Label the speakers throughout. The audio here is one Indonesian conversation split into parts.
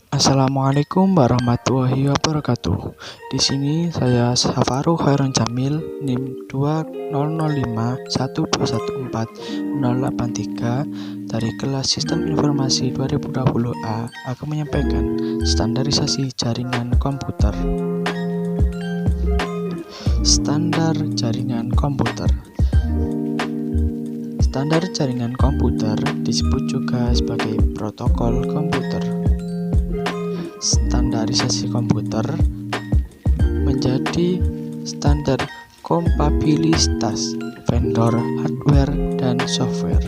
Speaker 1: Assalamualaikum warahmatullahi wabarakatuh. Di sini saya Safaru Khairun Jamil, NIM 2005114-083 dari kelas Sistem Informasi 2020A akan menyampaikan standarisasi jaringan komputer. Standar jaringan komputer. Standar jaringan komputer disebut juga sebagai protokol komputer. Standarisasi komputer menjadi standar kompatibilitas vendor hardware dan software.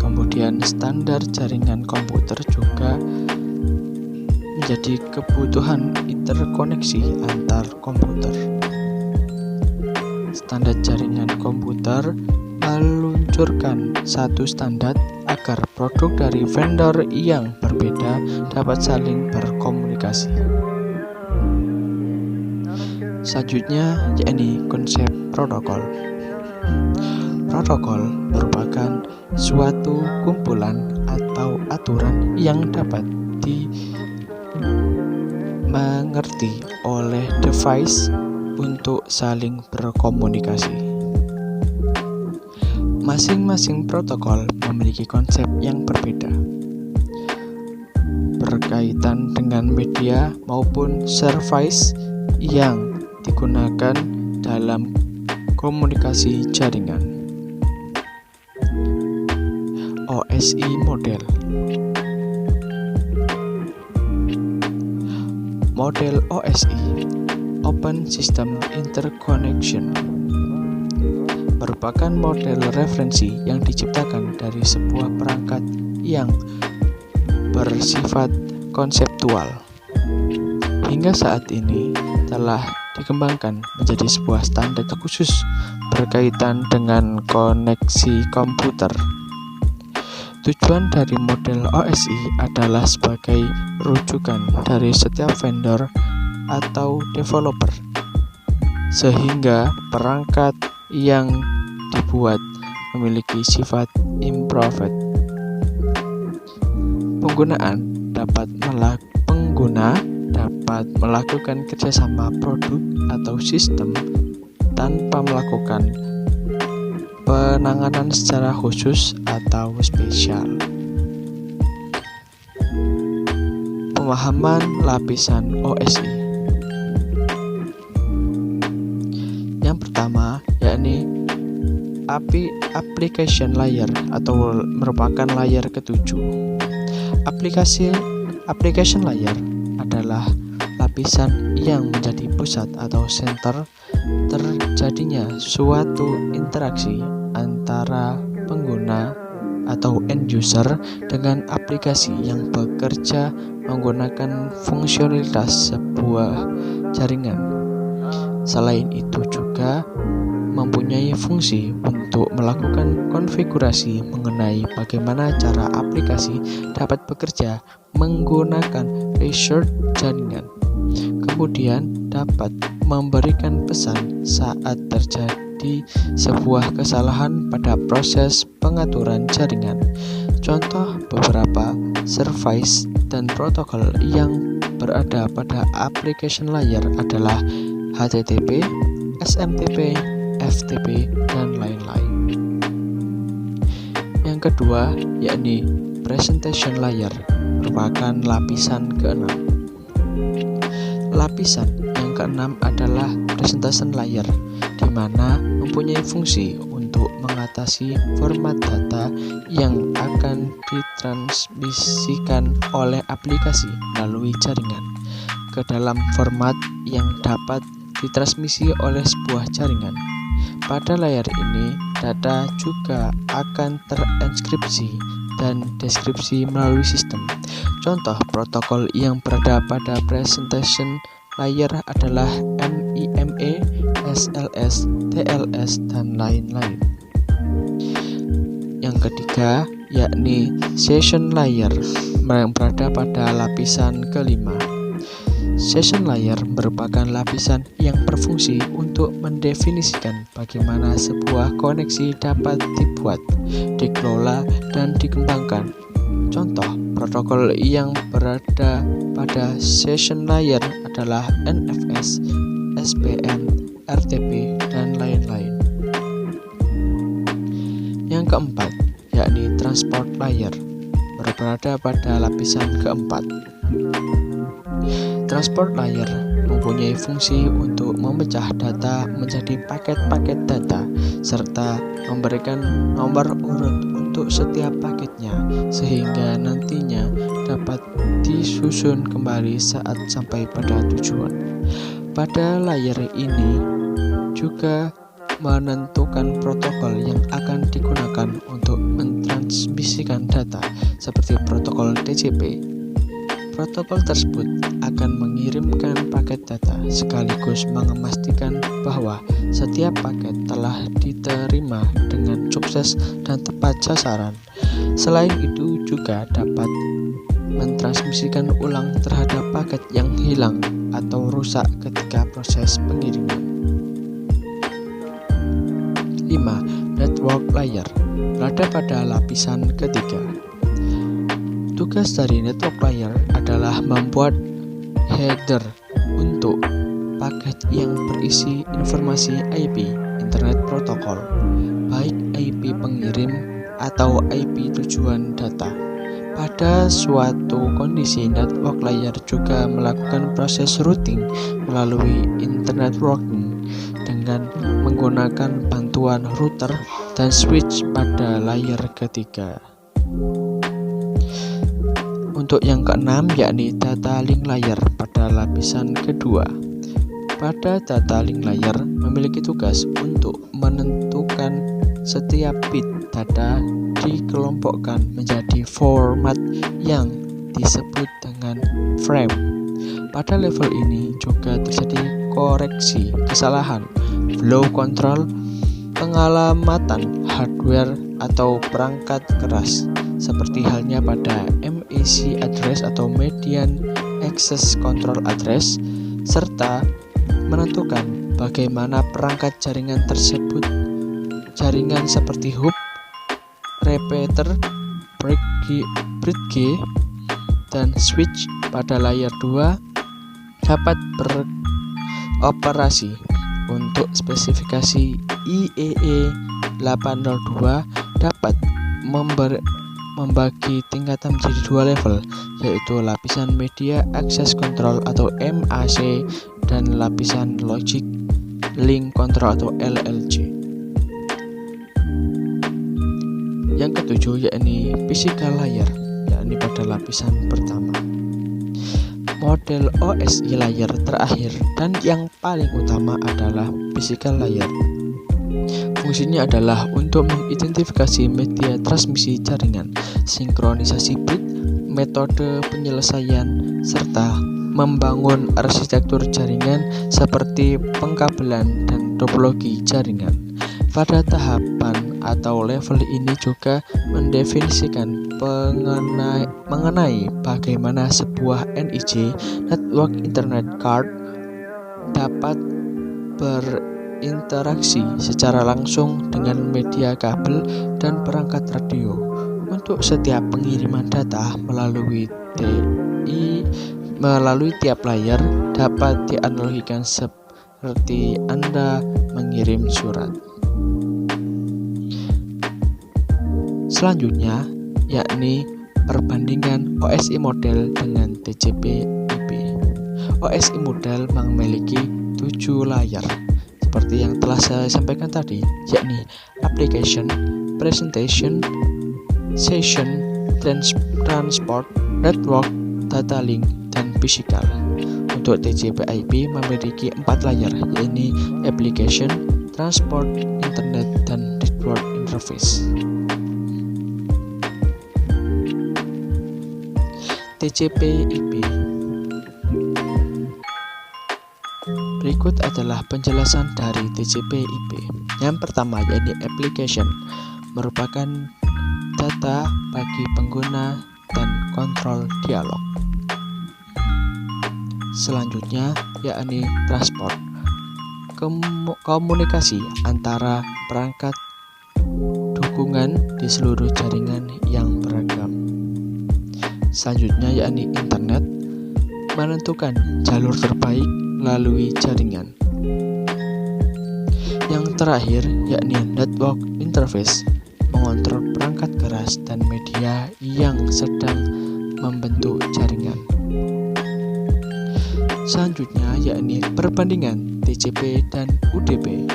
Speaker 1: Kemudian standar jaringan komputer juga menjadi kebutuhan interkoneksi antar komputer. Standar jaringan komputer meluncurkan satu standar agar produk dari vendor yang berbeda dapat saling berkomunikasi. Selanjutnya yakni konsep protokol. Protokol merupakan suatu kumpulan atau aturan yang dapat dimengerti oleh device untuk saling berkomunikasi. Masing-masing protokol memiliki konsep yang berbeda berkaitan dengan media maupun service yang digunakan dalam komunikasi jaringan. OSI model. Model OSI Open System Interconnection merupakan model referensi yang diciptakan dari sebuah perangkat yang bersifat konseptual. Hingga saat ini telah dikembangkan menjadi sebuah standar khusus berkaitan dengan koneksi komputer. Tujuan dari model OSI adalah sebagai rujukan dari setiap vendor atau developer, sehingga perangkat yang dibuat memiliki sifat improved. Pengguna dapat melakukan kerjasama produk atau sistem tanpa melakukan penanganan secara khusus atau spesial. Pemahaman lapisan OSI. Yang pertama yakni application layer atau merupakan layer ketujuh. Application layer adalah lapisan yang menjadi pusat atau center terjadinya suatu interaksi antara pengguna atau end user dengan aplikasi yang bekerja menggunakan fungsionalitas sebuah jaringan. Selain itu juga mempunyai fungsi untuk melakukan konfigurasi mengenai bagaimana cara aplikasi dapat bekerja menggunakan resource jaringan. Kemudian dapat memberikan pesan saat terjadi sebuah kesalahan pada proses pengaturan jaringan. Contoh beberapa service dan protokol yang berada pada application layer adalah HTTP, SMTP, FTP, dan lain-lain. Yang kedua yakni presentation layer merupakan lapisan keenam. Lapisan yang keenam adalah presentation layer, di mana mempunyai fungsi untuk mengatasi format data yang akan ditransmisikan oleh aplikasi melalui jaringan ke dalam format yang dapat ditransmisi oleh sebuah jaringan. Pada layar ini, data juga akan terinskripsi dan deskripsi melalui sistem. Contoh protokol yang berada pada presentation layer adalah MIME, SLS, TLS, dan lain-lain. Yang ketiga yakni session layer yang berada pada lapisan kelima. Session layer merupakan lapisan yang berfungsi untuk mendefinisikan bagaimana sebuah koneksi dapat dibuat, dikelola, dan dikembangkan. Contoh protokol yang berada pada session layer adalah NFS, SPN, RTP, dan lain-lain. Yang keempat, yakni transport layer, berada pada lapisan keempat. Transport layer mempunyai fungsi untuk memecah data menjadi paket-paket data serta memberikan nomor urut untuk setiap paketnya sehingga nantinya dapat disusun kembali saat sampai pada tujuan. Pada layer ini juga menentukan protokol yang akan digunakan untuk mentransmisikan data seperti protokol TCP. Protokol tersebut akan mengirimkan paket data sekaligus memastikan bahwa setiap paket telah diterima dengan sukses dan tepat sasaran. Selain itu juga dapat mentransmisikan ulang terhadap paket yang hilang atau rusak ketika proses pengiriman. 5. Network layer berada pada lapisan ketiga. Tugas dari network layer adalah membuat header untuk paket yang berisi informasi IP Internet Protocol, baik IP pengirim atau IP tujuan data. Pada suatu kondisi, network layer juga melakukan proses routing melalui internet routing dengan menggunakan bantuan router dan switch pada layer ketiga. Untuk yang keenam, yakni data link layer pada lapisan kedua. Pada data link layer memiliki tugas untuk menentukan setiap bit data dikelompokkan menjadi format yang disebut dengan frame. Pada level ini juga terjadi koreksi kesalahan, flow control, pengalamatan hardware atau perangkat keras, seperti halnya pada MAC address atau Median Access Control Address, serta menentukan bagaimana perangkat jaringan tersebut, jaringan seperti hub, repeater, bridge, dan switch pada layer 2 dapat beroperasi. Untuk spesifikasi IEEE 802 dapat membagi tingkatan menjadi dua level, yaitu lapisan Media Access Control atau MAC dan lapisan Logic Link Control atau LLC. Yang ketujuh, yakni physical layer, yakni pada lapisan pertama. Model OSI layer terakhir dan yang paling utama adalah physical layer. Fungsinya adalah untuk mengidentifikasi media transmisi jaringan, sinkronisasi bit, metode penyelesaian, serta membangun arsitektur jaringan seperti pengkabelan dan topologi jaringan. Pada tahapan atau level ini juga mendefinisikan mengenai bagaimana sebuah NIC (Network Internet Card) dapat berinteraksi secara langsung dengan media kabel dan perangkat radio. Untuk setiap pengiriman data melalui tiap layer dapat dianalogikan seperti Anda mengirim surat. Selanjutnya, yakni perbandingan OSI model dengan TCP/IP. OSI model memiliki 7 layer seperti yang telah saya sampaikan tadi, yakni application, presentation, session, transport, network, data link, dan physical. Untuk TCP/IP memiliki 4 layer, yakni application, transport, internet, dan network interface. TCP/IP. Berikut adalah penjelasan dari TCP/IP. Yang pertama, yaitu application, merupakan data bagi pengguna dan kontrol dialog. Selanjutnya, yakni transport, komunikasi antara perangkat dukungan di seluruh jaringan yang beragam. Selanjutnya yakni internet, menentukan jalur terbaik melalui jaringan. Yang terakhir yakni network interface, mengontrol perangkat keras dan media yang sedang membentuk jaringan. Selanjutnya yakni perbandingan TCP dan UDP.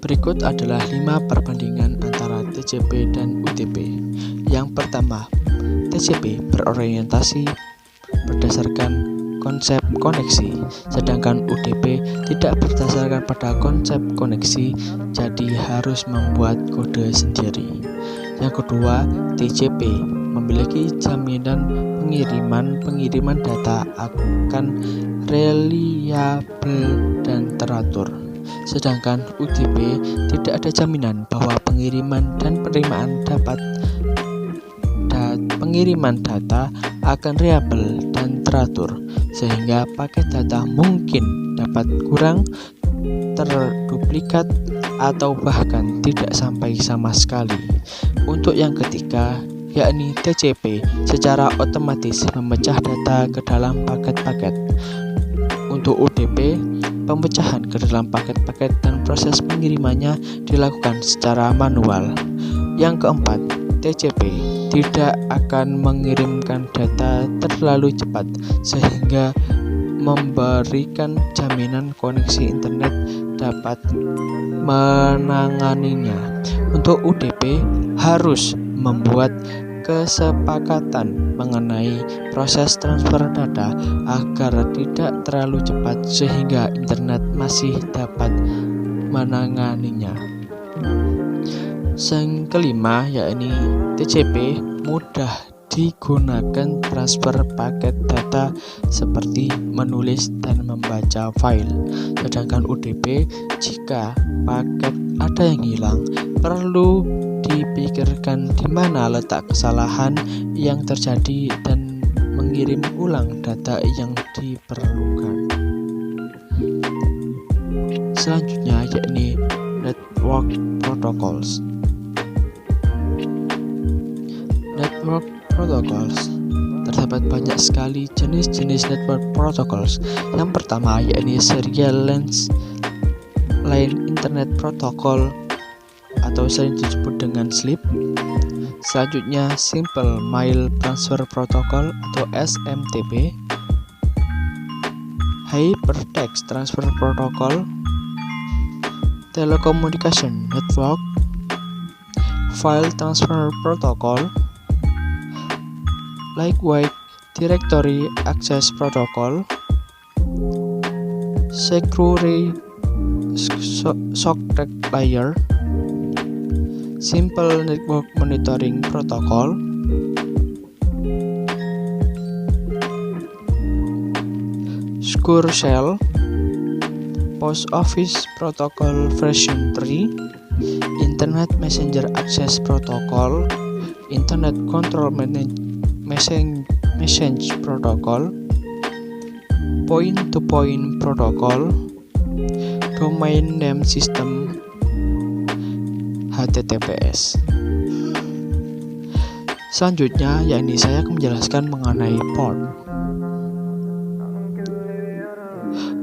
Speaker 1: Berikut adalah 5 perbandingan antara TCP dan UDP. Yang pertama, TCP berorientasi berdasarkan konsep koneksi, sedangkan UDP tidak berdasarkan pada konsep koneksi, jadi harus membuat kode sendiri. Yang kedua, TCP memiliki jaminan pengiriman data akan reliabel dan teratur. Sedangkan UDP tidak ada jaminan bahwa pengiriman dan penerimaan pengiriman data akan reliabel dan teratur, sehingga paket data mungkin dapat kurang, terduplikat, atau bahkan tidak sampai sama sekali. Untuk yang ketiga, yakni TCP secara otomatis memecah data ke dalam paket-paket. Untuk UDP, pemecahan ke dalam paket-paket dan proses pengirimannya dilakukan secara manual. Yang keempat, TCP tidak akan mengirimkan data terlalu cepat sehingga memberikan jaminan koneksi internet dapat menanganinya. Untuk UDP harus membuat kesepakatan mengenai proses transfer data agar tidak terlalu cepat sehingga internet masih dapat menanganinya. Yang kelima yakni TCP mudah digunakan transfer paket data seperti menulis dan membaca file. Sedangkan UDP, jika paket ada yang hilang, perlu dipikirkan di mana letak kesalahan yang terjadi dan mengirim ulang data yang diperlukan. Selanjutnya yakni network protocols. Network protocols, terdapat banyak sekali jenis-jenis network protocols. Yang pertama yakni Serial Line Internet Protocol atau sering disebut dengan SLIP. Selanjutnya Simple Mail Transfer Protocol atau SMTP, Hypertext Transfer Protocol, Telecommunication Network, File Transfer Protocol, Lightweight Directory Access Protocol, Security Socket Layer, Simple Network Monitoring Protocol, Secure Shell, Post Office Protocol version 3, Internet Messenger Access Protocol, Internet Control Message Protocol, Point-to-Point Protocol, Domain Name System, HTTPS. Selanjutnya yakni saya akan menjelaskan mengenai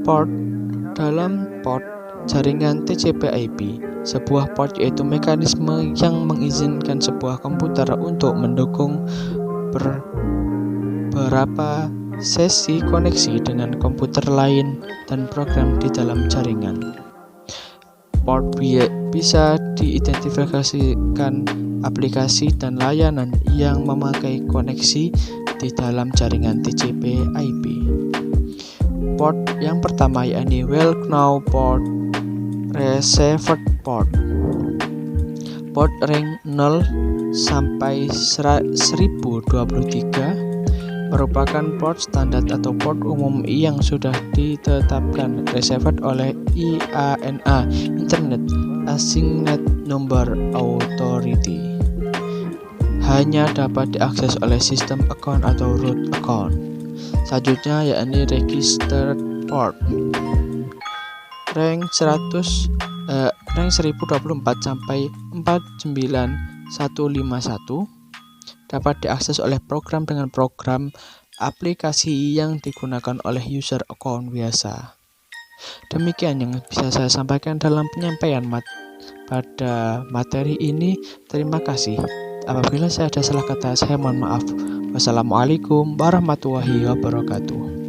Speaker 1: port. Dalam port jaringan TCP/IP, sebuah port yaitu mekanisme yang mengizinkan sebuah komputer untuk mendukung beberapa sesi koneksi dengan komputer lain dan program di dalam jaringan. Port bisa diidentifikasikan aplikasi dan layanan yang memakai koneksi di dalam jaringan TCP/IP. Port yang pertama yakni well-known port, reserved port. Port rank 0 sampai 1023 merupakan port standar atau port umum yang sudah ditetapkan reserved oleh IANA, Internet Assigned Number Authority. Hanya dapat diakses oleh sistem account atau root account. Selanjutnya yakni registered port. Rank 1024 sampai 49 dapat diakses oleh program dengan program aplikasi yang digunakan oleh user account biasa. Demikian yang bisa saya sampaikan dalam penyampaian pada materi ini. Terima kasih. Apabila saya ada salah kata, saya mohon maaf. Wassalamualaikum warahmatullahi wabarakatuh.